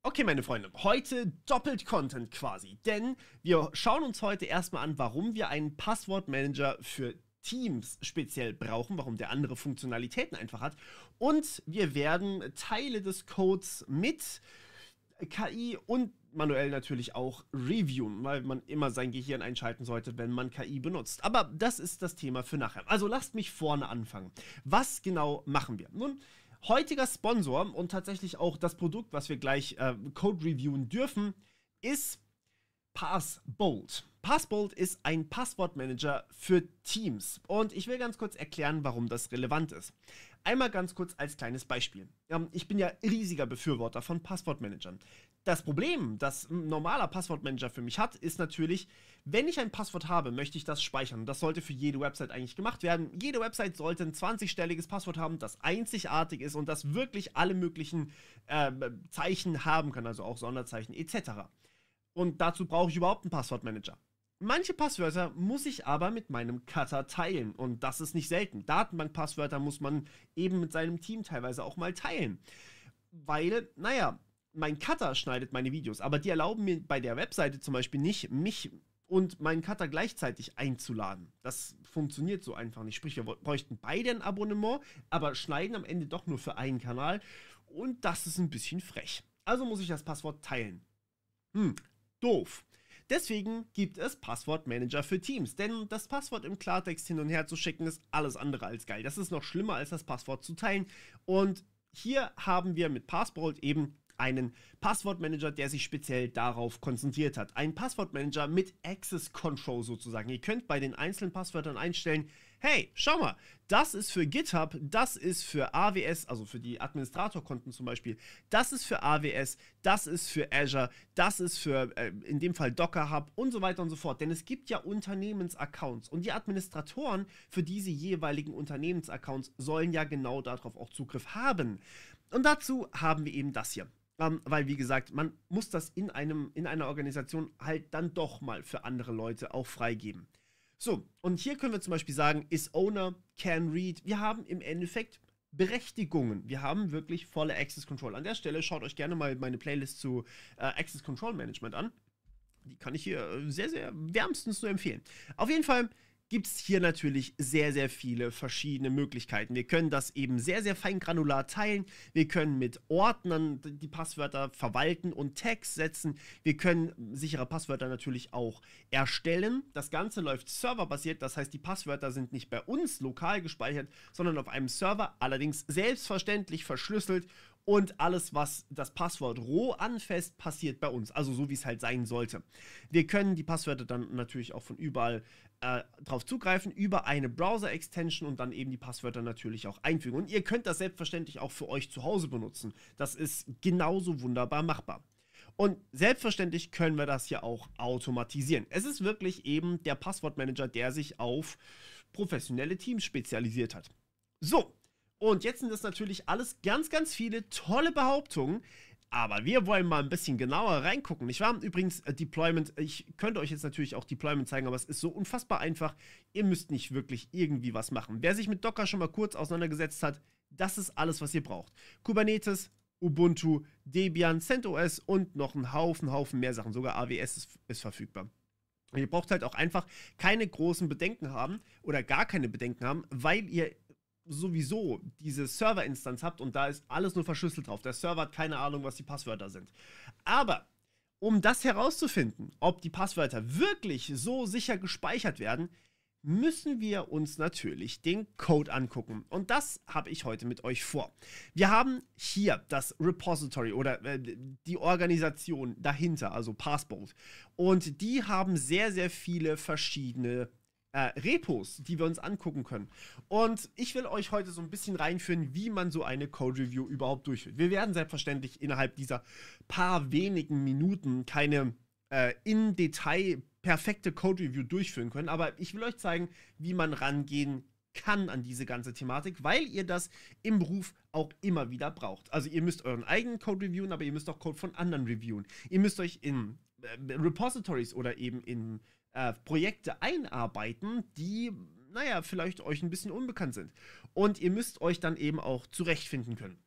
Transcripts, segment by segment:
Okay, meine Freunde, heute doppelt Content quasi, denn wir schauen uns heute erstmal an, warum wir einen Passwortmanager für Teams speziell brauchen, warum der andere Funktionalitäten einfach hat, und wir werden Teile des Codes mit KI und manuell natürlich auch reviewen, weil man immer sein Gehirn einschalten sollte, wenn man KI benutzt. Aber das ist das Thema für nachher. Also lasst mich vorne anfangen. Was genau machen wir? Nun, heutiger Sponsor und tatsächlich auch das Produkt, was wir gleich Code reviewen dürfen, ist Passbolt. Passbolt ist ein Passwortmanager für Teams und ich will ganz kurz erklären, warum das relevant ist. Einmal ganz kurz als kleines Beispiel. Ich bin ja riesiger Befürworter von Passwortmanagern. Das Problem, das ein normaler Passwortmanager für mich hat, ist natürlich, wenn ich ein Passwort habe, möchte ich das speichern. Das sollte für jede Website eigentlich gemacht werden. Jede Website sollte ein 20-stelliges Passwort haben, das einzigartig ist und das wirklich alle möglichen Zeichen haben kann, also auch Sonderzeichen etc. Und dazu brauche ich überhaupt einen Passwortmanager. Manche Passwörter muss ich aber mit meinem Cutter teilen und das ist nicht selten. Datenbankpasswörter muss man eben mit seinem Team teilweise auch mal teilen. Weil, naja, mein Cutter schneidet meine Videos, aber die erlauben mir bei der Webseite zum Beispiel nicht, mich und meinen Cutter gleichzeitig einzuladen. Das funktioniert so einfach nicht. Sprich, wir bräuchten beide ein Abonnement, aber schneiden am Ende doch nur für einen Kanal und das ist ein bisschen frech. Also muss ich das Passwort teilen. Doof. Deswegen gibt es Passwortmanager für Teams, denn das Passwort im Klartext hin und her zu schicken ist alles andere als geil. Das ist noch schlimmer als das Passwort zu teilen und hier haben wir mit Passbolt eben einen Passwortmanager, der sich speziell darauf konzentriert hat. Ein Passwortmanager mit Access Control sozusagen. Ihr könnt bei den einzelnen Passwörtern einstellen, hey, schau mal, das ist für GitHub, das ist für AWS, also für die Administratorkonten zum Beispiel, das ist für AWS, das ist für Azure, das ist für in dem Fall Docker Hub und so weiter und so fort. Denn es gibt ja Unternehmensaccounts und die Administratoren für diese jeweiligen Unternehmensaccounts sollen ja genau darauf auch Zugriff haben. Und dazu haben wir eben das hier. Weil, wie gesagt, man muss das in einer Organisation halt dann doch mal für andere Leute auch freigeben. So, und hier können wir zum Beispiel sagen, is owner can read. Wir haben im Endeffekt Berechtigungen. Wir haben wirklich volle Access Control. An der Stelle schaut euch gerne mal meine Playlist zu Access Control Management an. Die kann ich hier sehr, sehr wärmstens nur empfehlen. Auf jeden Fall gibt es hier natürlich sehr, sehr viele verschiedene Möglichkeiten. Wir können das eben sehr, sehr fein granular teilen. Wir können mit Ordnern die Passwörter verwalten und Tags setzen. Wir können sichere Passwörter natürlich auch erstellen. Das Ganze läuft serverbasiert, das heißt, die Passwörter sind nicht bei uns lokal gespeichert, sondern auf einem Server, allerdings selbstverständlich verschlüsselt. Und alles, was das Passwort roh anfasst, passiert bei uns. Also so, wie es halt sein sollte. Wir können die Passwörter dann natürlich auch von überall drauf zugreifen, über eine Browser-Extension und dann eben die Passwörter natürlich auch einfügen. Und ihr könnt das selbstverständlich auch für euch zu Hause benutzen. Das ist genauso wunderbar machbar. Und selbstverständlich können wir das hier auch automatisieren. Es ist wirklich eben der Passwortmanager, der sich auf professionelle Teams spezialisiert hat. So. Und jetzt sind das natürlich alles ganz, ganz viele tolle Behauptungen, aber wir wollen mal ein bisschen genauer reingucken. Ich war übrigens Deployment, ich könnte euch jetzt natürlich auch Deployment zeigen, aber es ist so unfassbar einfach, ihr müsst nicht wirklich irgendwie was machen. Wer sich mit Docker schon mal kurz auseinandergesetzt hat, das ist alles, was ihr braucht. Kubernetes, Ubuntu, Debian, CentOS und noch einen Haufen mehr Sachen, sogar AWS ist verfügbar. Und ihr braucht halt auch einfach keine großen Bedenken haben oder gar keine Bedenken haben, weil ihr sowieso diese Serverinstanz habt und da ist alles nur verschlüsselt drauf. Der Server hat keine Ahnung, was die Passwörter sind. Aber um das herauszufinden, ob die Passwörter wirklich so sicher gespeichert werden, müssen wir uns natürlich den Code angucken. Und das habe ich heute mit euch vor. Wir haben hier das Repository oder die Organisation dahinter, also Passbolt. Und die haben sehr, sehr viele verschiedene Repos, die wir uns angucken können. Und ich will euch heute so ein bisschen reinführen, wie man so eine Code-Review überhaupt durchführt. Wir werden selbstverständlich innerhalb dieser paar wenigen Minuten keine in Detail perfekte Code-Review durchführen können, aber ich will euch zeigen, wie man rangehen kann an diese ganze Thematik, weil ihr das im Beruf auch immer wieder braucht. Also ihr müsst euren eigenen Code reviewen, aber ihr müsst auch Code von anderen reviewen. Ihr müsst euch in Repositories oder eben in Projekte einarbeiten, die, naja, vielleicht euch ein bisschen unbekannt sind. Und ihr müsst euch dann eben auch zurechtfinden können.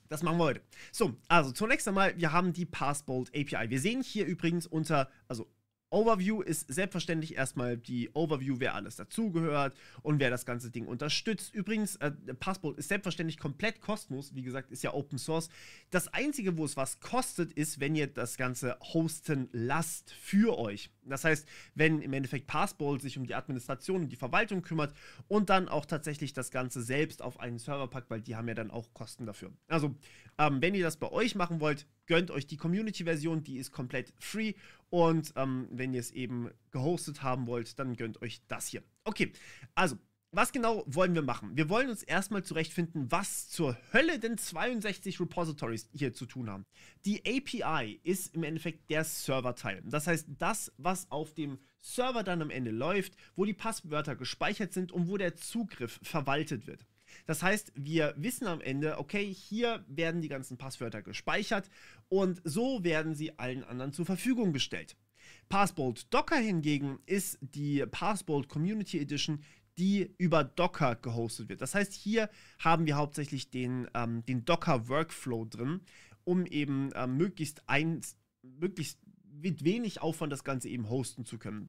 Das machen wir heute. So, also zunächst einmal, wir haben die Passbolt API. Wir sehen hier übrigens unter, also Overview ist selbstverständlich erstmal die Overview, wer alles dazugehört und wer das ganze Ding unterstützt. Übrigens, Passbolt ist selbstverständlich komplett kostenlos. Wie gesagt, ist ja Open Source. Das Einzige, wo es was kostet, ist, wenn ihr das Ganze hosten lasst für euch. Das heißt, wenn im Endeffekt Passbolt sich um die Administration und die Verwaltung kümmert und dann auch tatsächlich das Ganze selbst auf einen Server packt, weil die haben ja dann auch Kosten dafür. Also, wenn ihr das bei euch machen wollt, gönnt euch die Community-Version, die ist komplett free. Und wenn ihr es eben gehostet haben wollt, dann gönnt euch das hier. Okay, also, was genau wollen wir machen? Wir wollen uns erstmal zurechtfinden, was zur Hölle denn 62 Repositories hier zu tun haben. Die API ist im Endeffekt der Serverteil. Das heißt, das, was auf dem Server dann am Ende läuft, wo die Passwörter gespeichert sind und wo der Zugriff verwaltet wird. Das heißt, wir wissen am Ende, okay, hier werden die ganzen Passwörter gespeichert und so werden sie allen anderen zur Verfügung gestellt. Passbolt Docker hingegen ist die Passbolt Community Edition, die über Docker gehostet wird. Das heißt, hier haben wir hauptsächlich den Docker Workflow drin, um eben möglichst mit wenig Aufwand das Ganze eben hosten zu können.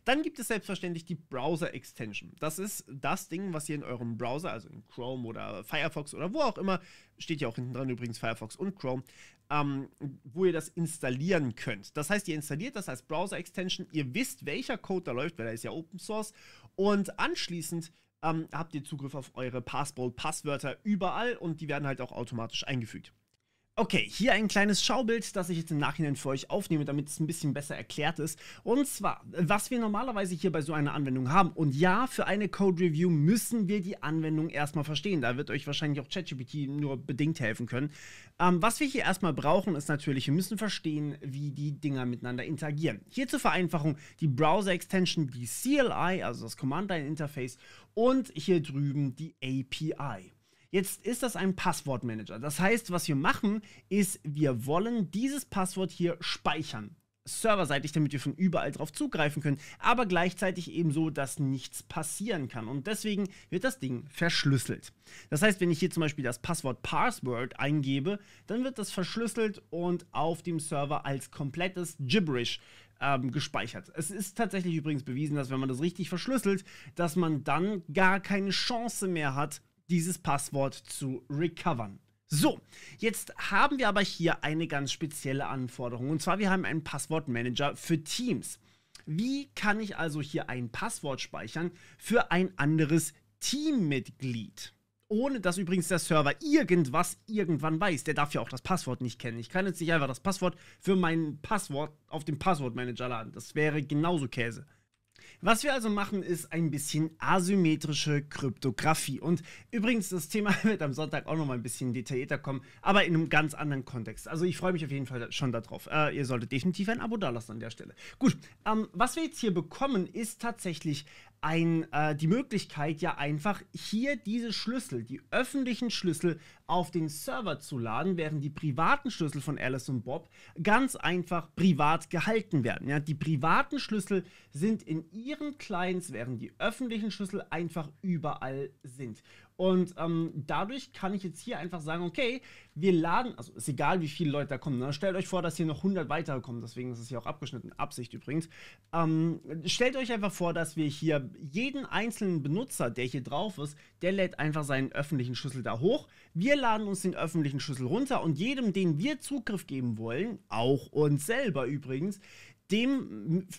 Dann gibt es selbstverständlich die Browser-Extension. Das ist das Ding, was ihr in eurem Browser, also in Chrome oder Firefox oder wo auch immer, steht ja auch hinten dran übrigens Firefox und Chrome, wo ihr das installieren könnt. Das heißt, ihr installiert das als Browser-Extension, ihr wisst, welcher Code da läuft, weil er ist ja Open Source, und anschließend habt ihr Zugriff auf eure Passbolt-Passwörter überall und die werden halt auch automatisch eingefügt. Okay, hier ein kleines Schaubild, das ich jetzt im Nachhinein für euch aufnehme, damit es ein bisschen besser erklärt ist. Und zwar, was wir normalerweise hier bei so einer Anwendung haben. Und ja, für eine Code-Review müssen wir die Anwendung erstmal verstehen. Da wird euch wahrscheinlich auch ChatGPT nur bedingt helfen können. Was wir hier erstmal brauchen, ist natürlich, wir müssen verstehen, wie die Dinger miteinander interagieren. Hier zur Vereinfachung die Browser-Extension, die CLI, also das Command-Line-Interface, und hier drüben die API. Jetzt ist das ein Passwortmanager. Das heißt, was wir machen, ist, wir wollen dieses Passwort hier speichern. Serverseitig, damit wir von überall drauf zugreifen können, aber gleichzeitig eben so, dass nichts passieren kann. Und deswegen wird das Ding verschlüsselt. Das heißt, wenn ich hier zum Beispiel das Passwort Password eingebe, dann wird das verschlüsselt und auf dem Server als komplettes Gibberish gespeichert. Es ist tatsächlich übrigens bewiesen, dass wenn man das richtig verschlüsselt, dass man dann gar keine Chance mehr hat, dieses Passwort zu recovern. So, jetzt haben wir aber hier eine ganz spezielle Anforderung. Und zwar, wir haben einen Passwortmanager für Teams. Wie kann ich also hier ein Passwort speichern für ein anderes Teammitglied? Ohne dass übrigens der Server irgendwas irgendwann weiß. Der darf ja auch das Passwort nicht kennen. Ich kann jetzt nicht einfach das Passwort für mein Passwort auf dem Passwortmanager laden. Das wäre genauso Käse. Was wir also machen, ist ein bisschen asymmetrische Kryptographie. Und übrigens, das Thema wird am Sonntag auch noch mal ein bisschen detaillierter kommen, aber in einem ganz anderen Kontext. Also ich freue mich auf jeden Fall schon darauf. Ihr solltet definitiv ein Abo dalassen an der Stelle. Gut, was wir jetzt hier bekommen, ist tatsächlich die Möglichkeit, ja einfach hier diese Schlüssel, die öffentlichen Schlüssel auf den Server zu laden, während die privaten Schlüssel von Alice und Bob ganz einfach privat gehalten werden. Ja, die privaten Schlüssel sind in ihren Clients, während die öffentlichen Schlüssel einfach überall sind. Und dadurch kann ich jetzt hier einfach sagen, okay, wir laden, also ist egal, wie viele Leute da kommen, ne? Stellt euch vor, dass hier noch 100 weitere kommen, deswegen ist es hier auch abgeschnitten, Absicht übrigens. Stellt euch einfach vor, dass wir hier jeden einzelnen Benutzer, der hier drauf ist, der lädt einfach seinen öffentlichen Schlüssel da hoch. Wir laden uns den öffentlichen Schlüssel runter und jedem, den wir Zugriff geben wollen, auch uns selber übrigens,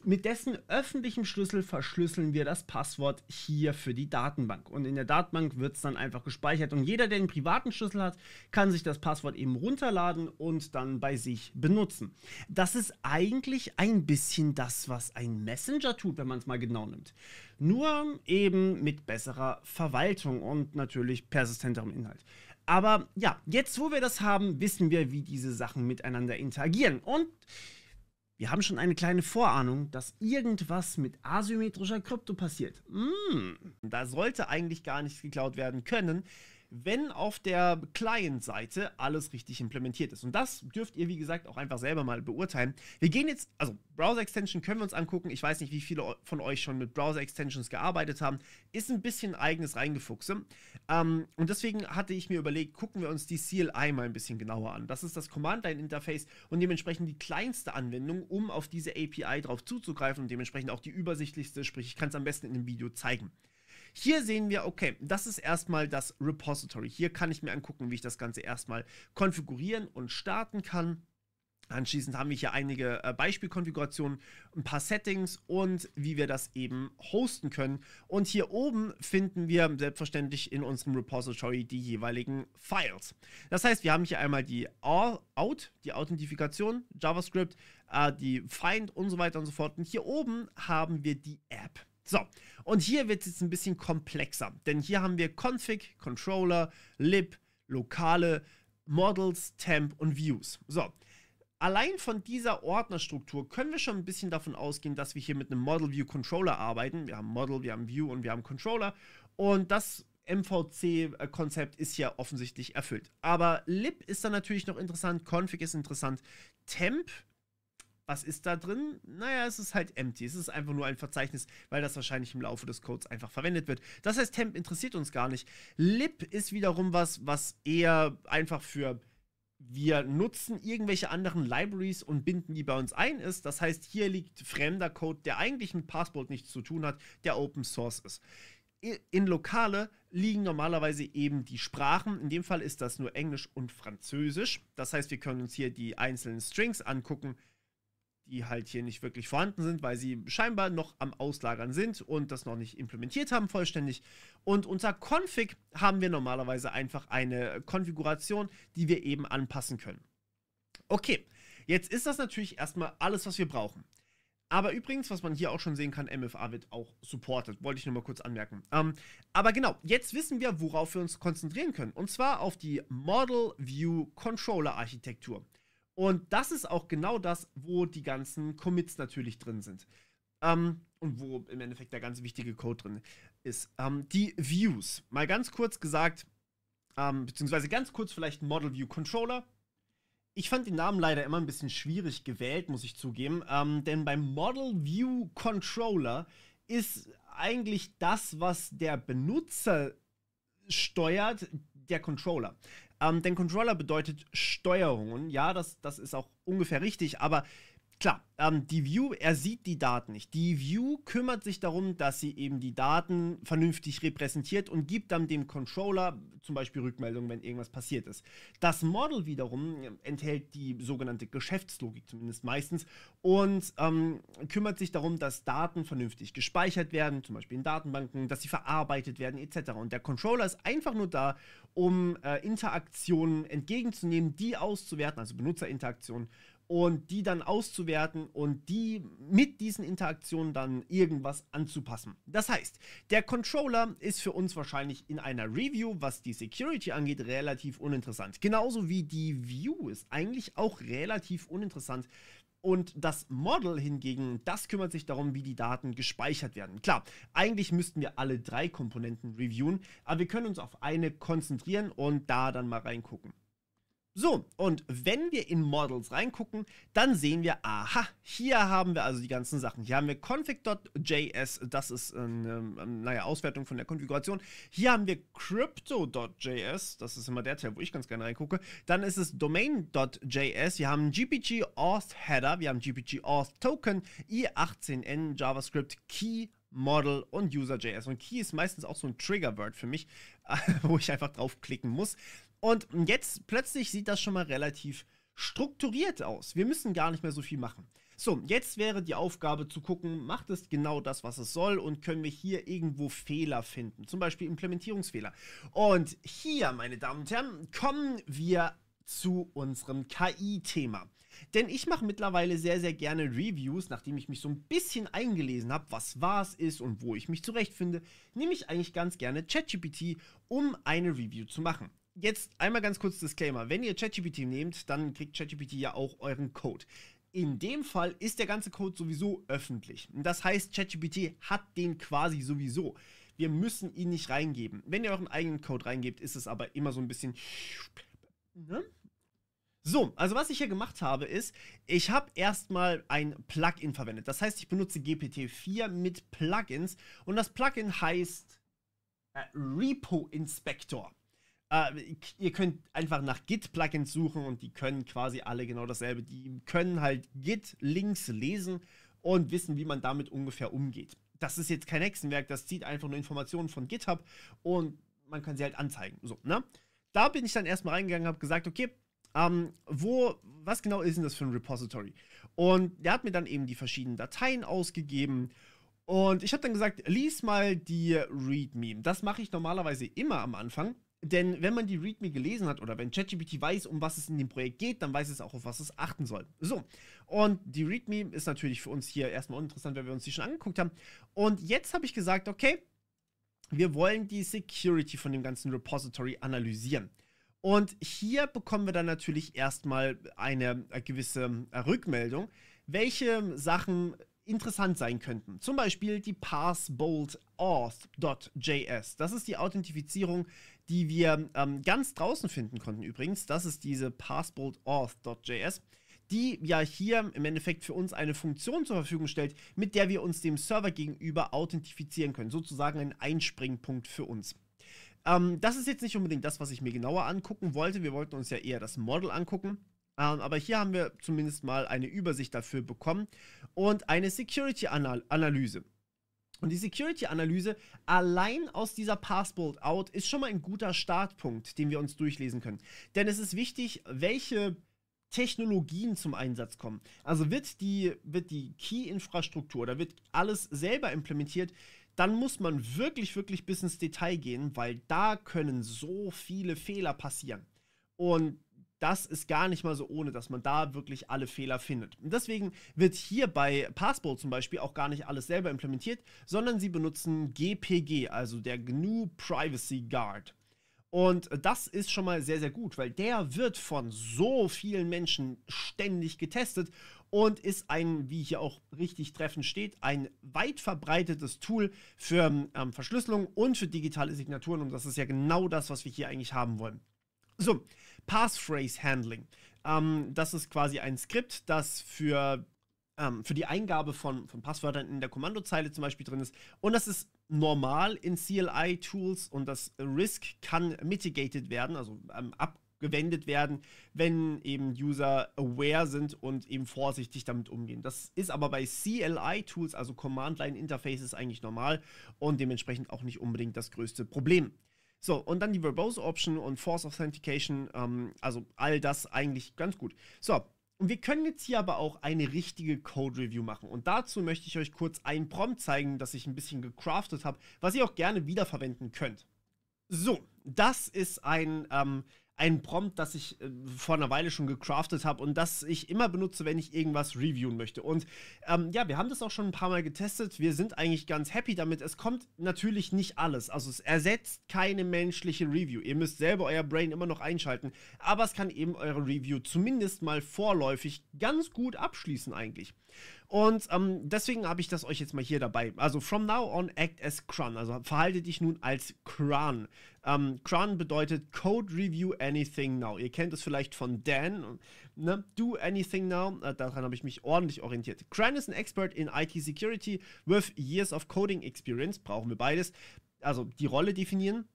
mit dessen öffentlichem Schlüssel verschlüsseln wir das Passwort hier für die Datenbank. Und in der Datenbank wird es dann einfach gespeichert. Und jeder, der einen privaten Schlüssel hat, kann sich das Passwort eben runterladen und dann bei sich benutzen. Das ist eigentlich ein bisschen das, was ein Messenger tut, wenn man es mal genau nimmt. Nur eben mit besserer Verwaltung und natürlich persistenterem Inhalt. Aber ja, jetzt wo wir das haben, wissen wir, wie diese Sachen miteinander interagieren. Und wir haben schon eine kleine Vorahnung, dass irgendwas mit asymmetrischer Krypto passiert. Da sollte eigentlich gar nichts geklaut werden können, wenn auf der Client-Seite alles richtig implementiert ist. Und das dürft ihr, wie gesagt, auch einfach selber mal beurteilen. Wir gehen jetzt, also Browser-Extension können wir uns angucken. Ich weiß nicht, wie viele von euch schon mit Browser-Extensions gearbeitet haben. Ist ein bisschen eigenes Reingefuchse. Und deswegen hatte ich mir überlegt, gucken wir uns die CLI mal ein bisschen genauer an. Das ist das Command-Line-Interface und dementsprechend die kleinste Anwendung, um auf diese API drauf zuzugreifen und dementsprechend auch die übersichtlichste, sprich, ich kann es am besten in dem Video zeigen. Hier sehen wir, okay, das ist erstmal das Repository. Hier kann ich mir angucken, wie ich das Ganze erstmal konfigurieren und starten kann. Anschließend haben wir hier einige Beispielkonfigurationen, ein paar Settings und wie wir das eben hosten können. Und hier oben finden wir selbstverständlich in unserem Repository die jeweiligen Files. Das heißt, wir haben hier einmal die Out, die Authentifikation, JavaScript, die Find und so weiter und so fort. Und hier oben haben wir die App. So, und hier wird es jetzt ein bisschen komplexer, denn hier haben wir Config, Controller, Lib, Lokale, Models, Temp und Views. So, allein von dieser Ordnerstruktur können wir schon ein bisschen davon ausgehen, dass wir hier mit einem Model View Controller arbeiten. Wir haben Model, wir haben View und wir haben Controller und das MVC-Konzept ist hier offensichtlich erfüllt. Aber Lib ist dann natürlich noch interessant, Config ist interessant, Temp. Was ist da drin? Naja, es ist halt empty. Es ist einfach nur ein Verzeichnis, weil das wahrscheinlich im Laufe des Codes einfach verwendet wird. Das heißt, Temp interessiert uns gar nicht. Lib ist wiederum was eher einfach für wir nutzen irgendwelche anderen Libraries und binden die bei uns ein ist. Das heißt, hier liegt fremder Code, der eigentlich mit Passport nichts zu tun hat, der Open Source ist. In Lokale liegen normalerweise eben die Sprachen. In dem Fall ist das nur Englisch und Französisch. Das heißt, wir können uns hier die einzelnen Strings angucken, die halt hier nicht wirklich vorhanden sind, weil sie scheinbar noch am Auslagern sind und das noch nicht implementiert haben vollständig. Und unter Config haben wir normalerweise einfach eine Konfiguration, die wir eben anpassen können. Okay, jetzt ist das natürlich erstmal alles, was wir brauchen. Aber übrigens, was man hier auch schon sehen kann, MFA wird auch supported, wollte ich nur mal kurz anmerken. Aber genau, jetzt wissen wir, worauf wir uns konzentrieren können. Und zwar auf die Model View Controller Architektur. Und das ist auch genau das, wo die ganzen Commits natürlich drin sind. Und wo im Endeffekt der ganz wichtige Code drin ist. Die Views. Mal ganz kurz gesagt, beziehungsweise ganz kurz vielleicht Model View Controller. Ich fand den Namen leider immer ein bisschen schwierig gewählt, muss ich zugeben. Denn beim Model View Controller ist eigentlich das, was der Benutzer steuert, der Controller. Denn Controller bedeutet Steuerungen. Ja, das ist auch ungefähr richtig, aber klar, die View, er sieht die Daten nicht. Die View kümmert sich darum, dass sie eben die Daten vernünftig repräsentiert und gibt dann dem Controller zum Beispiel Rückmeldungen, wenn irgendwas passiert ist. Das Model wiederum enthält die sogenannte Geschäftslogik, zumindest meistens, und kümmert sich darum, dass Daten vernünftig gespeichert werden, zum Beispiel in Datenbanken, dass sie verarbeitet werden, etc. Und der Controller ist einfach nur da, um Interaktionen entgegenzunehmen, die auszuwerten, also Benutzerinteraktionen, und die dann auszuwerten und die mit diesen Interaktionen dann irgendwas anzupassen. Das heißt, der Controller ist für uns wahrscheinlich in einer Review, was die Security angeht, relativ uninteressant. Genauso wie die View ist eigentlich auch relativ uninteressant. Und das Model hingegen, das kümmert sich darum, wie die Daten gespeichert werden. Klar, eigentlich müssten wir alle drei Komponenten reviewen, aber wir können uns auf eine konzentrieren und da dann mal reingucken. So, und wenn wir in Models reingucken, dann sehen wir, aha, hier haben wir also die ganzen Sachen. Hier haben wir config.js, das ist eine Auswertung von der Konfiguration. Hier haben wir crypto.js, das ist immer der Teil, wo ich ganz gerne reingucke. Dann ist es domain.js, wir haben GPG Auth Header, wir haben GPG Auth Token, i18n, JavaScript, Key, Model und User.js. Und Key ist meistens auch so ein Trigger-Word für mich, wo ich einfach draufklicken muss. Und jetzt plötzlich sieht das schon mal relativ strukturiert aus. Wir müssen gar nicht mehr so viel machen. So, jetzt wäre die Aufgabe zu gucken, macht es genau das, was es soll und können wir hier irgendwo Fehler finden, zum Beispiel Implementierungsfehler. Und hier, meine Damen und Herren, kommen wir zu unserem KI-Thema. Denn ich mache mittlerweile sehr, sehr gerne Reviews, nachdem ich mich so ein bisschen eingelesen habe, was was ist und wo ich mich zurechtfinde, nehme ich eigentlich ganz gerne ChatGPT, um eine Review zu machen. Jetzt einmal ganz kurz Disclaimer, wenn ihr ChatGPT nehmt, dann kriegt ChatGPT ja auch euren Code. In dem Fall ist der ganze Code sowieso öffentlich. Das heißt, ChatGPT hat den quasi sowieso. Wir müssen ihn nicht reingeben. Wenn ihr euren eigenen Code reingebt, ist es aber immer so ein bisschen... Ne? So, also was ich hier gemacht habe, ist, ich habe erstmal ein Plugin verwendet. Das heißt, ich benutze GPT-4 mit Plugins und das Plugin heißt Repo Inspector. Ihr könnt einfach nach Git-Plugins suchen und die können quasi alle genau dasselbe. Die können halt Git-Links lesen und wissen, wie man damit ungefähr umgeht. Das ist jetzt kein Hexenwerk, das zieht einfach nur Informationen von GitHub und man kann sie halt anzeigen. So, ne? Da bin ich dann erstmal reingegangen und habe gesagt, okay, was genau ist denn das für ein Repository? Und der hat mir dann eben die verschiedenen Dateien ausgegeben. Und ich habe dann gesagt, lies mal die README. Das mache ich normalerweise immer am Anfang. Denn wenn man die README gelesen hat oder wenn ChatGPT weiß, um was es in dem Projekt geht, dann weiß es auch, auf was es achten soll. So, und die README ist natürlich für uns hier erstmal uninteressant, weil wir uns die schon angeguckt haben. Und jetzt habe ich gesagt, okay, wir wollen die Security von dem ganzen Repository analysieren. Und hier bekommen wir dann natürlich erstmal eine gewisse Rückmeldung, welche Sachen interessant sein könnten. Zum Beispiel die passboldauth.js. Das ist die Authentifizierung, die wir ganz draußen finden konnten übrigens. Das ist diese passboldauth.js, die ja hier im Endeffekt für uns eine Funktion zur Verfügung stellt, mit der wir uns dem Server gegenüber authentifizieren können. Sozusagen ein Einspringpunkt für uns. Das ist jetzt nicht unbedingt das, was ich mir genauer angucken wollte. Wir wollten uns ja eher das Model angucken. Aber hier haben wir zumindest mal eine Übersicht dafür bekommen und eine Security-Analyse. Und die Security-Analyse allein aus dieser Passbold-Out ist schon mal ein guter Startpunkt, den wir uns durchlesen können. Denn es ist wichtig, welche Technologien zum Einsatz kommen. Also wird die Key-Infrastruktur oder wird alles selber implementiert, dann muss man wirklich, wirklich bis ins Detail gehen, weil da können so viele Fehler passieren. Und das ist gar nicht mal so ohne, dass man da wirklich alle Fehler findet. Und deswegen wird hier bei Passbold zum Beispiel auch gar nicht alles selber implementiert, sondern sie benutzen GPG, also der GNU Privacy Guard. Und das ist schon mal sehr, sehr gut, weil der wird von so vielen Menschen ständig getestet und ist ein, wie hier auch richtig treffend steht, ein weit verbreitetes Tool für Verschlüsselung und für digitale Signaturen. Und das ist ja genau das, was wir hier eigentlich haben wollen. So, Passphrase Handling. Das ist quasi ein Skript, das für die Eingabe von Passwörtern in der Kommandozeile zum Beispiel drin ist. Und das ist normal in CLI-Tools und das Risk kann mitigated werden, also abgewendet werden, wenn eben User aware sind und eben vorsichtig damit umgehen. Das ist aber bei CLI-Tools, also Command-Line-Interfaces, eigentlich normal und dementsprechend auch nicht unbedingt das größte Problem. So, und dann die Verbose Option und Force Authentication, also all das eigentlich ganz gut. So, und wir können jetzt hier aber auch eine richtige Code-Review machen. Und dazu möchte ich euch kurz ein Prompt zeigen, das ich ein bisschen gecraftet habe, was ihr auch gerne wiederverwenden könnt. So, das ist ein Prompt, das ich vor einer Weile schon gecraftet habe und das ich immer benutze, wenn ich irgendwas reviewen möchte. Und ja, wir haben das auch schon ein paar Mal getestet. Wir sind eigentlich ganz happy damit. Es kommt natürlich nicht alles. Also es ersetzt keine menschliche Review. Ihr müsst selber euer Brain immer noch einschalten. Aber es kann eben eure Review zumindest mal vorläufig ganz gut abschließen eigentlich. Und deswegen habe ich das euch jetzt mal hier dabei. Also from now on act as Cron. Also verhalte dich nun als Cron. Cron bedeutet Code Review Anything Now. Ihr kennt es vielleicht von Dan. Ne? Do Anything Now. Daran habe ich mich ordentlich orientiert. Cron ist ein Expert in IT Security with years of coding experience. Brauchen wir beides. Also die Rolle definieren.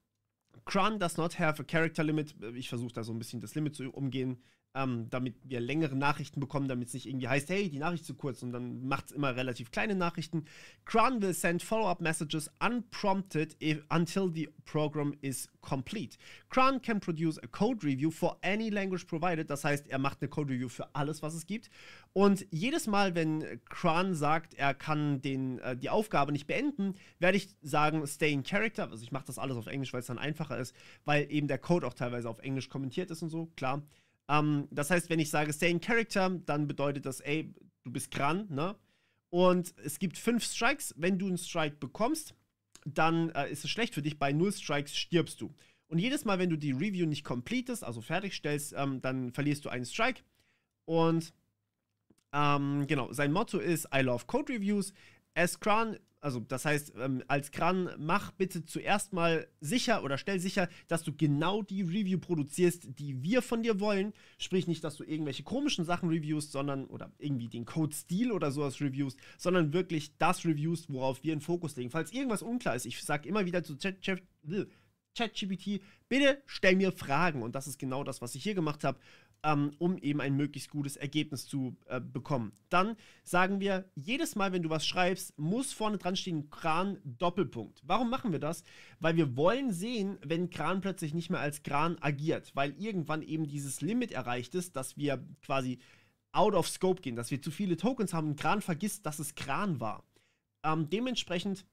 Cron does not have a character limit. Ich versuche da so ein bisschen das Limit zu umgehen, damit wir längere Nachrichten bekommen, damit es nicht irgendwie heißt, hey, die Nachricht ist zu kurz und dann macht es immer relativ kleine Nachrichten. Cron will send follow-up messages unprompted until the program is complete. Cron can produce a code review for any language provided. Das heißt, er macht eine Code Review für alles, was es gibt. Und jedes Mal, wenn Cron sagt, er kann die Aufgabe nicht beenden, werde ich sagen, stay in character. Also ich mache das alles auf Englisch, weil es dann einfacher ist, weil eben der Code auch teilweise auf Englisch kommentiert ist und so, klar. Das heißt, wenn ich sage stay in character, dann bedeutet das, ey, du bist Cron, ne? Und es gibt 5 Strikes. Wenn du einen Strike bekommst, dann ist es schlecht für dich. Bei 0 Strikes stirbst du. Und jedes Mal, wenn du die Review nicht completest, also fertigstellst, dann verlierst du einen Strike. Und genau, sein Motto ist I love Code Reviews. as cran, also das heißt, als Cran mach bitte zuerst mal sicher oder stell sicher, dass du genau die Review produzierst, die wir von dir wollen. Sprich nicht, dass du irgendwelche komischen Sachen reviewst, sondern, oder irgendwie den Code-Stil oder sowas reviewst, sondern wirklich das reviewst, worauf wir einen Fokus legen. Falls irgendwas unklar ist, ich sage immer wieder zu ChatGPT, bitte stell mir Fragen. Und das ist genau das, was ich hier gemacht habe, um eben ein möglichst gutes Ergebnis zu bekommen. Dann sagen wir, jedes Mal, wenn du was schreibst, muss vorne dran stehen Cran Doppelpunkt. Warum machen wir das? Weil wir wollen sehen, wenn Cran plötzlich nicht mehr als Cran agiert, weil irgendwann eben dieses Limit erreicht ist, dass wir quasi out of scope gehen, dass wir zu viele Tokens haben und Cran vergisst, dass es Cran war. Dementsprechend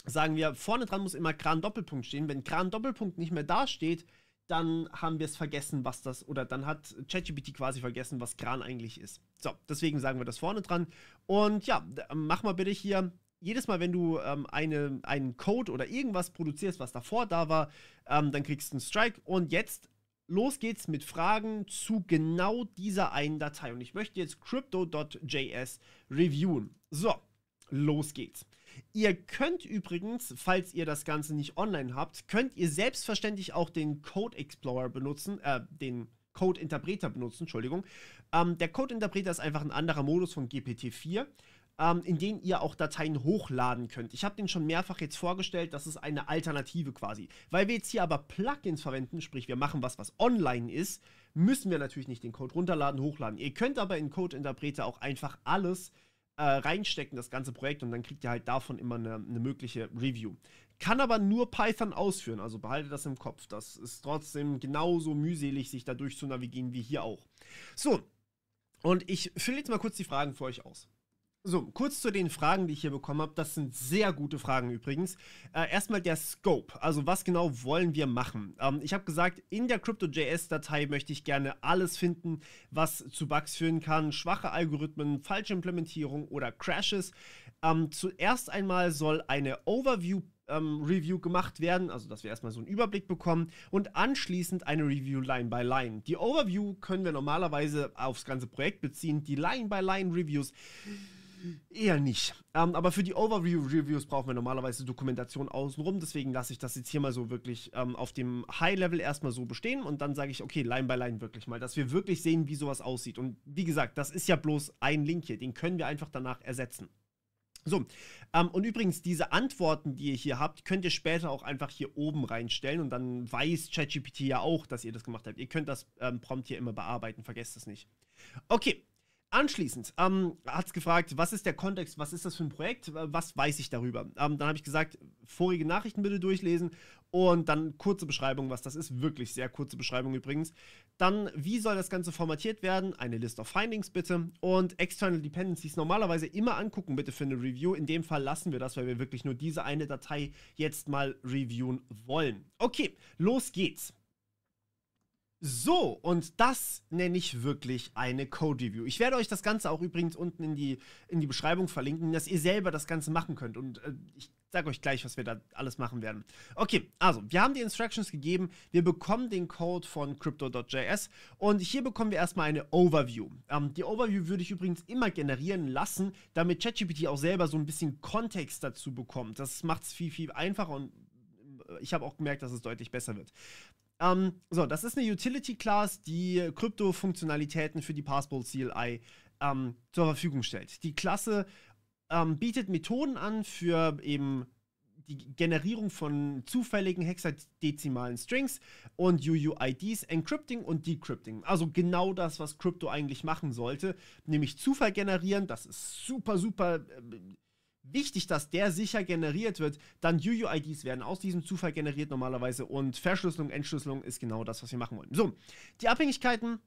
sagen wir, vorne dran muss immer Cran Doppelpunkt stehen. Wenn Cran Doppelpunkt nicht mehr da steht, dann haben wir es vergessen, was das, oder dann hat ChatGPT quasi vergessen, was Cran eigentlich ist. So, deswegen sagen wir das vorne dran. Und ja, mach mal bitte hier, jedes Mal, wenn du einen Code oder irgendwas produzierst, was davor da war, dann kriegst du einen Strike. Und jetzt, los geht's mit Fragen zu genau dieser einen Datei. Und ich möchte jetzt crypto.js reviewen. So, los geht's. Ihr könnt übrigens, falls ihr das Ganze nicht online habt, könnt ihr selbstverständlich auch den Code Explorer benutzen, den Code Interpreter benutzen, Entschuldigung. Der Code Interpreter ist einfach ein anderer Modus von GPT-4, in den ihr auch Dateien hochladen könnt. Ich habe den schon mehrfach jetzt vorgestellt, das ist eine Alternative quasi. Weil wir jetzt hier aber Plugins verwenden, sprich wir machen was online ist, müssen wir natürlich nicht den Code runterladen, hochladen. Ihr könnt aber in Code Interpreter auch einfach alles reinstecken, das ganze Projekt, und dann kriegt ihr halt davon immer eine mögliche Review. Kann aber nur Python ausführen, also behaltet das im Kopf. Das ist trotzdem genauso mühselig, sich da durch zu navigieren wie hier auch. So, und ich fülle jetzt mal kurz die Fragen für euch aus. So, kurz zu den Fragen, die ich hier bekommen habe. Das sind sehr gute Fragen übrigens. Erstmal der Scope, also was genau wollen wir machen? Ich habe gesagt, in der Crypto.js-Datei möchte ich gerne alles finden, was zu Bugs führen kann, schwache Algorithmen, falsche Implementierung oder Crashes. Zuerst einmal soll eine Overview-Review gemacht werden, also dass wir erstmal so einen Überblick bekommen, und anschließend eine Review Line by Line. Die Overview können wir normalerweise aufs ganze Projekt beziehen, die Line-by-Line-Reviews eher nicht. Aber für die Overview-Reviews brauchen wir normalerweise Dokumentation außenrum. Deswegen lasse ich das jetzt hier mal so wirklich auf dem High-Level erstmal so bestehen. Und dann sage ich, okay, Line by Line wirklich mal, dass wir wirklich sehen, wie sowas aussieht. Und wie gesagt, das ist ja bloß ein Link hier. Den können wir einfach danach ersetzen. So, und übrigens, diese Antworten, die ihr hier habt, könnt ihr später auch einfach hier oben reinstellen. Und dann weiß ChatGPT ja auch, dass ihr das gemacht habt. Ihr könnt das Prompt hier immer bearbeiten, vergesst es nicht. Okay. Anschließend hat es gefragt, was ist der Kontext, was ist das für ein Projekt, was weiß ich darüber? Dann habe ich gesagt, vorige Nachrichten bitte durchlesen und dann kurze Beschreibung, was das ist, wirklich sehr kurze Beschreibung übrigens. Dann, wie soll das Ganze formatiert werden? Eine List of Findings bitte und External Dependencies normalerweise immer angucken bitte für eine Review. In dem Fall lassen wir das, weil wir wirklich nur diese eine Datei jetzt mal reviewen wollen. Okay, los geht's. So, und das nenne ich wirklich eine Code-Review. Ich werde euch das Ganze auch übrigens unten in die Beschreibung verlinken, dass ihr selber das Ganze machen könnt. Und ich sage euch gleich, was wir da alles machen werden. Okay, also, wir haben die Instructions gegeben. Wir bekommen den Code von crypto.js. Und hier bekommen wir erstmal eine Overview. Die Overview würde ich übrigens immer generieren lassen, damit ChatGPT auch selber so ein bisschen Kontext dazu bekommt. Das macht es viel, viel einfacher und ich habe auch gemerkt, dass es deutlich besser wird. So, das ist eine Utility-Class, die Krypto-Funktionalitäten für die Passport CLI zur Verfügung stellt. Die Klasse bietet Methoden an für eben die Generierung von zufälligen hexadezimalen Strings und UUIDs, Encrypting und Decrypting. Also genau das, was Krypto eigentlich machen sollte, nämlich Zufall generieren. Das ist super, super wichtig, dass der sicher generiert wird. Dann UUIDs werden aus diesem Zufall generiert normalerweise und Verschlüsselung, Entschlüsselung ist genau das, was wir machen wollen. So, die Abhängigkeiten,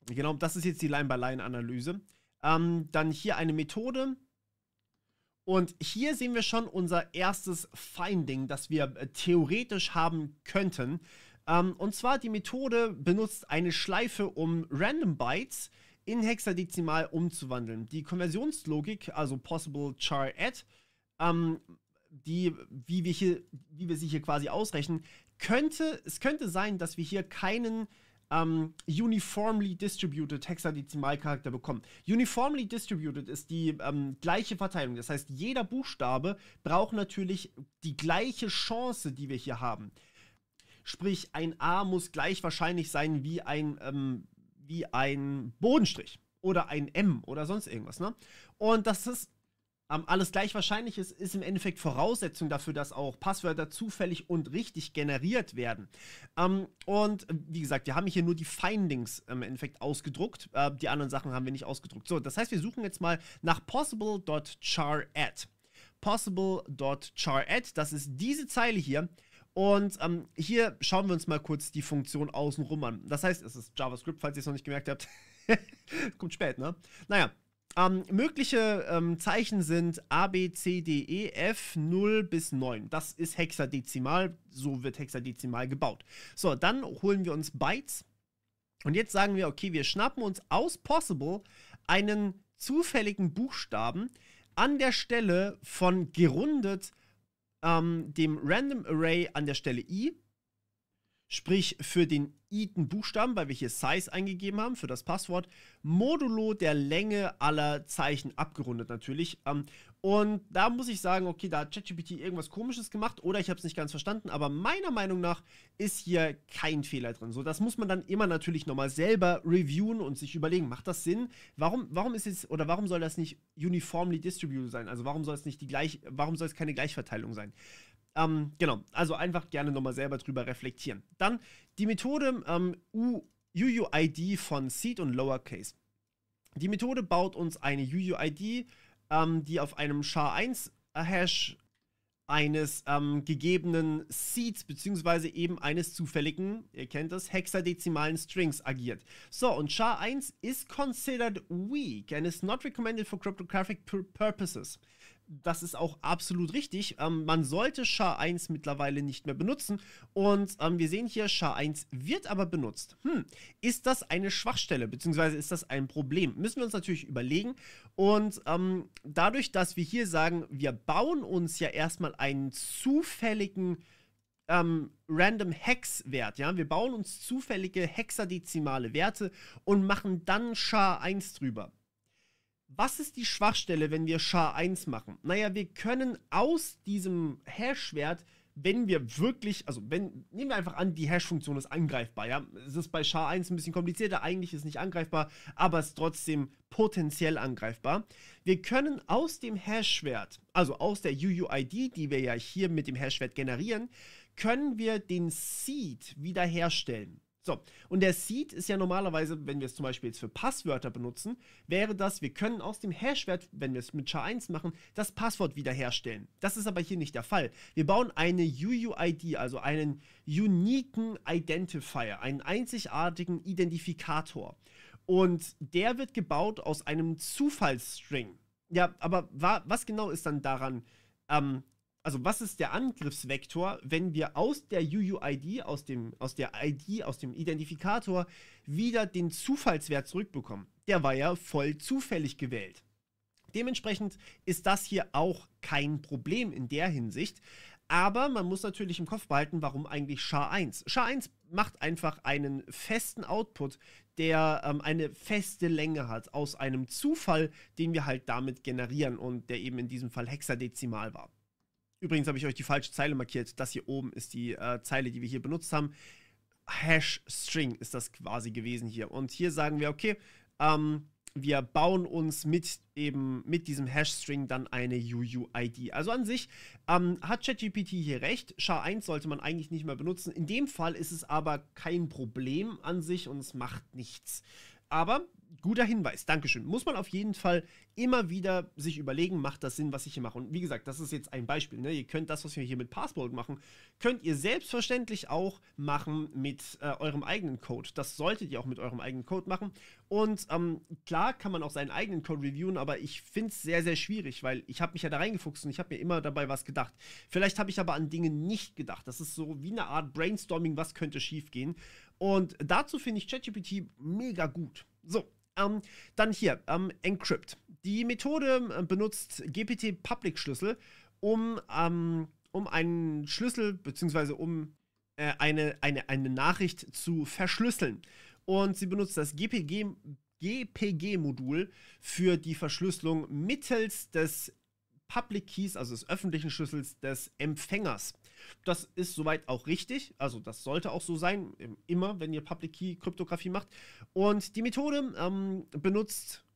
genau, das ist jetzt die Line-by-Line-Analyse. Dann hier eine Methode. Und hier sehen wir schon unser erstes Finding, das wir theoretisch haben könnten. Und zwar die Methode benutzt eine Schleife, um Random Bytes in hexadezimal umzuwandeln. Die Konversionslogik, also Possible Char Add, wie wir sie hier quasi ausrechnen, es könnte sein, dass wir hier keinen uniformly distributed Hexadezimalcharakter bekommen. Uniformly distributed ist die gleiche Verteilung. Das heißt, jeder Buchstabe braucht natürlich die gleiche Chance, die wir hier haben. Sprich, ein A muss gleich wahrscheinlich sein wie ein Bodenstrich oder ein M oder sonst irgendwas. Ne? Und das ist alles gleich wahrscheinlich ist im Endeffekt Voraussetzung dafür, dass auch Passwörter zufällig und richtig generiert werden. Und wie gesagt, wir haben hier nur die Findings im Endeffekt ausgedruckt. Die anderen Sachen haben wir nicht ausgedruckt. So, das heißt, wir suchen jetzt mal nach possible.char_add. Possible.char_add, das ist diese Zeile hier. Und hier schauen wir uns mal kurz die Funktion außenrum an. Das heißt, es ist JavaScript, falls ihr es noch nicht gemerkt habt. Kommt spät, ne? Naja. Mögliche Zeichen sind A, B, C, D, E, F, 0 bis 9. Das ist hexadezimal, so wird hexadezimal gebaut. So, dann holen wir uns Bytes und jetzt sagen wir, okay, wir schnappen uns aus Possible einen zufälligen Buchstaben an der Stelle von gerundet dem Random Array an der Stelle I, sprich für den iten Buchstaben, weil wir hier Size eingegeben haben für das Passwort, modulo der Länge aller Zeichen, abgerundet natürlich. Und da muss ich sagen, okay, da hat ChatGPT irgendwas Komisches gemacht oder ich habe es nicht ganz verstanden, aber meiner Meinung nach ist hier kein Fehler drin. So, das muss man dann immer natürlich nochmal selber reviewen und sich überlegen, macht das Sinn? Warum ist jetzt, oder warum soll das nicht uniformly distributed sein? Also warum soll es keine Gleichverteilung sein? Genau, also einfach gerne nochmal selber drüber reflektieren. Dann die Methode UUID von Seed und Lowercase. Die Methode baut uns eine UUID, die auf einem SHA-1-Hash eines gegebenen Seeds beziehungsweise eben eines zufälligen, ihr kennt das, hexadezimalen Strings agiert. So, und SHA-1 is considered weak and is not recommended for cryptographic purposes. Das ist auch absolut richtig. Man sollte SHA-1 mittlerweile nicht mehr benutzen. Und wir sehen hier, SHA-1 wird aber benutzt. Ist das eine Schwachstelle, beziehungsweise ist das ein Problem? Müssen wir uns natürlich überlegen. Und dadurch, dass wir hier sagen, wir bauen uns ja erstmal einen zufälligen Random Hex-Wert, ja, wir bauen uns zufällige hexadezimale Werte und machen dann SHA-1 drüber. Was ist die Schwachstelle, wenn wir SHA-1 machen? Naja, wir können aus diesem Hash-Wert, wenn wir wirklich, also nehmen wir einfach an, die Hash-Funktion ist angreifbar, ja. Es ist bei SHA-1 ein bisschen komplizierter, eigentlich ist es nicht angreifbar, aber es ist trotzdem potenziell angreifbar. Wir können aus dem Hash-Wert, also aus der UUID, die wir ja hier mit dem Hash-Wert generieren, können wir den Seed wiederherstellen. So, und der Seed ist ja normalerweise, wenn wir es zum Beispiel jetzt für Passwörter benutzen, wäre das, wir können aus dem Hashwert, wenn wir es mit SHA-1 machen, das Passwort wiederherstellen. Das ist aber hier nicht der Fall. Wir bauen eine UUID, also einen uniken Identifier, einen einzigartigen Identifikator. Und der wird gebaut aus einem Zufallsstring. Ja, aber was genau ist dann daran, also was ist der Angriffsvektor, wenn wir aus der UUID, aus dem Identifikator, wieder den Zufallswert zurückbekommen? Der war ja voll zufällig gewählt. Dementsprechend ist das hier auch kein Problem in der Hinsicht. Aber man muss natürlich im Kopf behalten, warum eigentlich SHA-1. SHA-1 macht einfach einen festen Output, der eine feste Länge hat, aus einem Zufall, den wir halt damit generieren und der eben in diesem Fall hexadezimal war. Übrigens habe ich euch die falsche Zeile markiert. Das hier oben ist die Zeile, die wir hier benutzt haben. Hash-String ist das quasi gewesen hier. Und hier sagen wir, okay, wir bauen uns mit diesem Hash-String dann eine UUID. Also an sich hat ChatGPT hier recht. SHA-1 sollte man eigentlich nicht mehr benutzen. In dem Fall ist es aber kein Problem an sich und es macht nichts. Aber guter Hinweis, Dankeschön. Muss man auf jeden Fall immer wieder sich überlegen, macht das Sinn, was ich hier mache. Und wie gesagt, das ist jetzt ein Beispiel. Ne? Ihr könnt das, was wir hier mit Passport machen, könnt ihr selbstverständlich auch machen mit eurem eigenen Code. Das solltet ihr auch mit eurem eigenen Code machen. Und klar kann man auch seinen eigenen Code reviewen, aber ich finde es sehr, sehr schwierig, weil ich habe mich ja da reingefuchst und ich habe mir immer dabei was gedacht. Vielleicht habe ich aber an Dinge nicht gedacht. Das ist so wie eine Art Brainstorming, was könnte schief gehen. Und dazu finde ich ChatGPT mega gut. So, dann hier, Encrypt. Die Methode benutzt GPT-Public-Schlüssel, um einen Schlüssel, beziehungsweise um eine Nachricht zu verschlüsseln. Und sie benutzt das GPG-Modul für die Verschlüsselung mittels des Public Keys, also des öffentlichen Schlüssels des Empfängers. Das ist soweit auch richtig, also das sollte auch so sein, immer wenn ihr Public Key Kryptographie macht. Und die Methode benutzt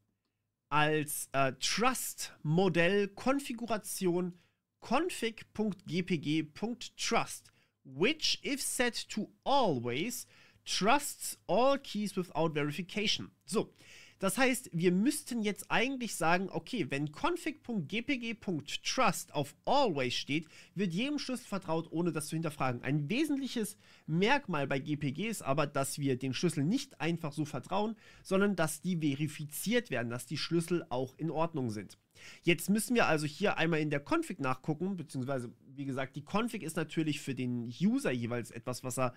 als Trust-Modell Konfiguration config.gpg.trust, which, if set to always, trusts all keys without verification. So, das heißt, wir müssten jetzt eigentlich sagen, okay, wenn config.gpg.trust auf always steht, wird jedem Schlüssel vertraut, ohne das zu hinterfragen. Ein wesentliches Merkmal bei GPG ist aber, dass wir den Schlüssel nicht einfach so vertrauen, sondern dass die verifiziert werden, dass die Schlüssel auch in Ordnung sind. Jetzt müssen wir also hier einmal in der Config nachgucken, beziehungsweise, wie gesagt, die Config ist natürlich für den User jeweils etwas, was er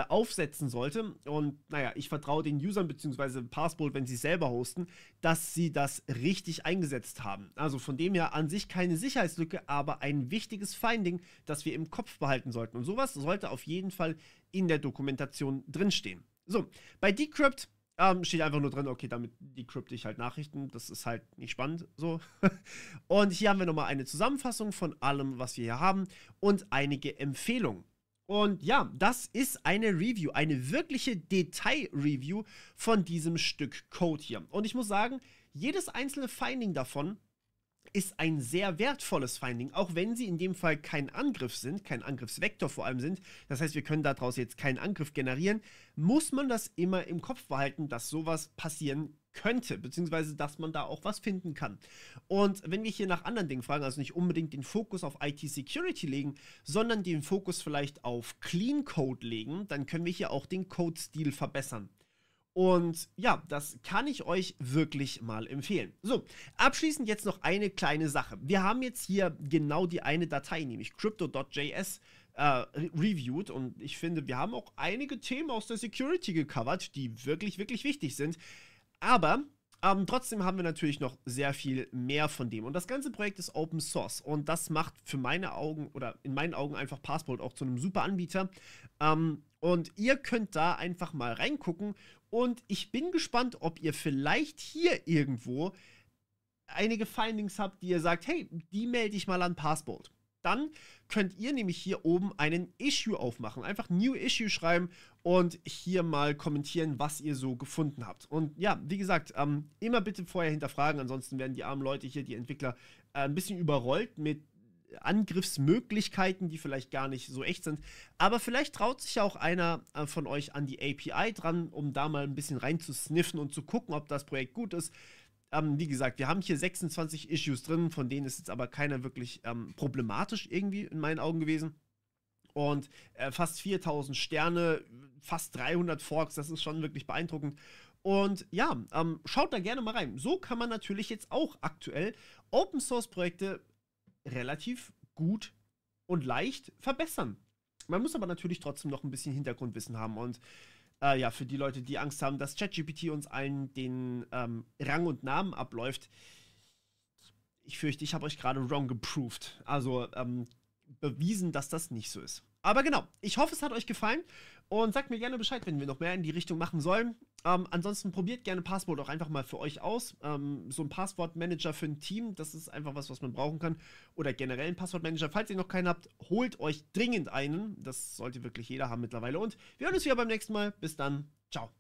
aufsetzen sollte. Und naja, ich vertraue den Usern, beziehungsweise Passport, wenn sie es selber hosten, dass sie das richtig eingesetzt haben. Also von dem her an sich keine Sicherheitslücke, aber ein wichtiges Finding, das wir im Kopf behalten sollten. Und sowas sollte auf jeden Fall in der Dokumentation drinstehen. So, bei Decrypt steht einfach nur drin, okay, damit decrypte ich halt Nachrichten. Das ist halt nicht spannend, so. Und hier haben wir nochmal eine Zusammenfassung von allem, was wir hier haben und einige Empfehlungen. Und ja, das ist eine Review, eine wirkliche Detail-Review von diesem Stück Code hier. Und ich muss sagen, jedes einzelne Finding davon ist ein sehr wertvolles Finding, auch wenn sie in dem Fall kein Angriff sind, kein Angriffsvektor vor allem sind. Das heißt, wir können daraus jetzt keinen Angriff generieren. Muss man das immer im Kopf behalten, dass sowas passieren könnte, beziehungsweise dass man da auch was finden kann. Und wenn wir hier nach anderen Dingen fragen, also nicht unbedingt den Fokus auf IT-Security legen, sondern den Fokus vielleicht auf Clean Code legen, dann können wir hier auch den Code-Stil verbessern. Und ja, das kann ich euch wirklich mal empfehlen. So, abschließend jetzt noch eine kleine Sache. Wir haben jetzt hier genau die eine Datei, nämlich crypto.js, reviewed. Und ich finde, wir haben auch einige Themen aus der Security gecovert, die wirklich, wirklich wichtig sind. Aber trotzdem haben wir natürlich noch sehr viel mehr von dem. Und das ganze Projekt ist Open Source. Und das macht für meine Augen oder in meinen Augen einfach Passport auch zu einem super Anbieter. Und ihr könnt da einfach mal reingucken. Und ich bin gespannt, ob ihr vielleicht hier irgendwo einige Findings habt, die ihr sagt, hey, die melde ich mal an Passport. Dann könnt ihr nämlich hier oben einen Issue aufmachen. Einfach New Issue schreiben und hier mal kommentieren, was ihr so gefunden habt. Und ja, wie gesagt, immer bitte vorher hinterfragen, ansonsten werden die armen Leute hier, die Entwickler, ein bisschen überrollt mit Angriffsmöglichkeiten, die vielleicht gar nicht so echt sind. Aber vielleicht traut sich ja auch einer von euch an die API dran, um da mal ein bisschen reinzusniffen und zu gucken, ob das Projekt gut ist. Wie gesagt, wir haben hier 26 Issues drin, von denen ist jetzt aber keiner wirklich problematisch irgendwie in meinen Augen gewesen. Und fast 4000 Sterne, fast 300 Forks, das ist schon wirklich beeindruckend. Und ja, schaut da gerne mal rein. So kann man natürlich jetzt auch aktuell Open-Source-Projekte relativ gut und leicht verbessern. Man muss aber natürlich trotzdem noch ein bisschen Hintergrundwissen haben und ja, für die Leute, die Angst haben, dass ChatGPT uns allen den Rang und Namen abläuft, ich fürchte, ich habe euch gerade wrong geproved. Also bewiesen, dass das nicht so ist. Aber genau, ich hoffe, es hat euch gefallen und sagt mir gerne Bescheid, wenn wir noch mehr in die Richtung machen sollen. Ansonsten probiert gerne Passport auch einfach mal für euch aus. So ein Passwortmanager für ein Team, das ist einfach was man brauchen kann. Oder generell ein Passwortmanager. Falls ihr noch keinen habt, holt euch dringend einen. Das sollte wirklich jeder haben mittlerweile. Und wir hören uns wieder beim nächsten Mal. Bis dann. Ciao.